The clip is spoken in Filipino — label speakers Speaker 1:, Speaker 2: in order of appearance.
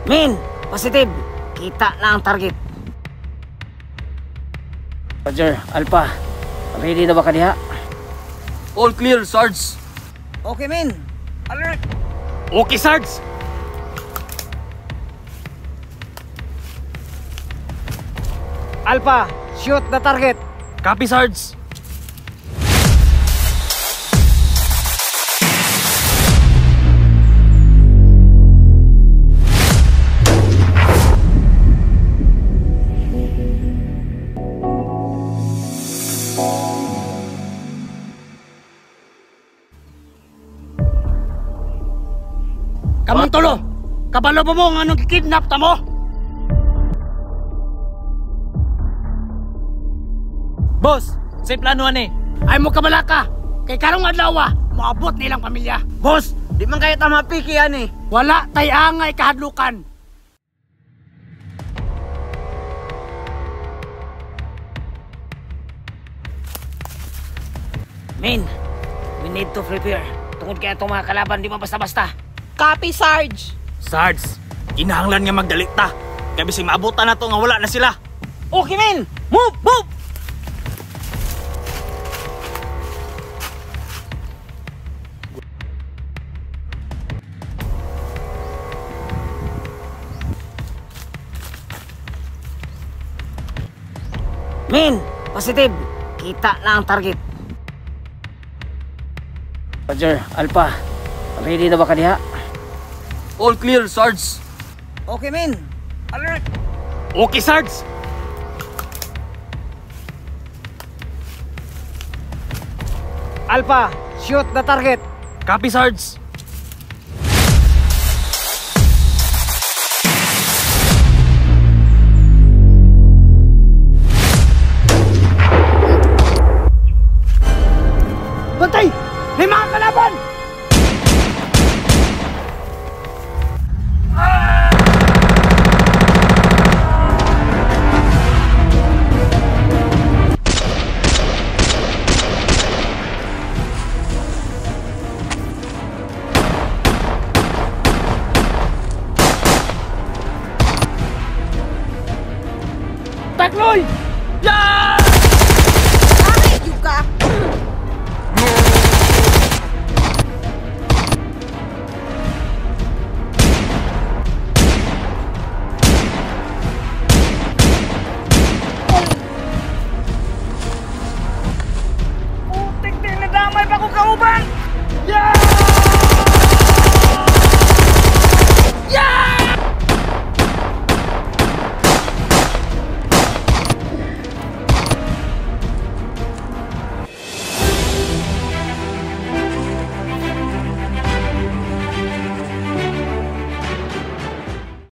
Speaker 1: Min, positive. Kita na ang target. Roger, Alpha. Ready na ba ka diha?
Speaker 2: All clear, Sarge.
Speaker 1: Okay, Min. Alert.
Speaker 2: Okay, Sarge.
Speaker 1: Alpha, shoot the target.
Speaker 2: Copy, Sarge.
Speaker 3: Kamang tulo! Kabalo mo mo nga nung kidnap ta mo?
Speaker 2: Boss, say plano ani.
Speaker 3: Ay mo kabalaka! Kay karong adlaw maabot nilang pamilya.
Speaker 1: Boss, di man kayo tama piki yan eh.
Speaker 3: Wala tay angay kahadlukan.
Speaker 1: Min, we need to prepare. Tungod kaya itong mga kalaban di man basta-basta.
Speaker 4: Copy, Sarge.
Speaker 2: Sarge, kinahanglan nga magdalita. Kaya bising maabutan na to nga wala na sila.
Speaker 1: Okay, Min! Move! Move! Min, positive. Kita na ang target. Roger, Alpha. Ready na ba ka diha?
Speaker 2: All clear, Sarge.
Speaker 1: Okay, Min. Alert.
Speaker 2: Okay, Sarge.
Speaker 1: Alpha, shoot the target.
Speaker 2: Copy, Sarge.
Speaker 3: Bantay! May mga kalaban! Takloy!
Speaker 2: Yeah!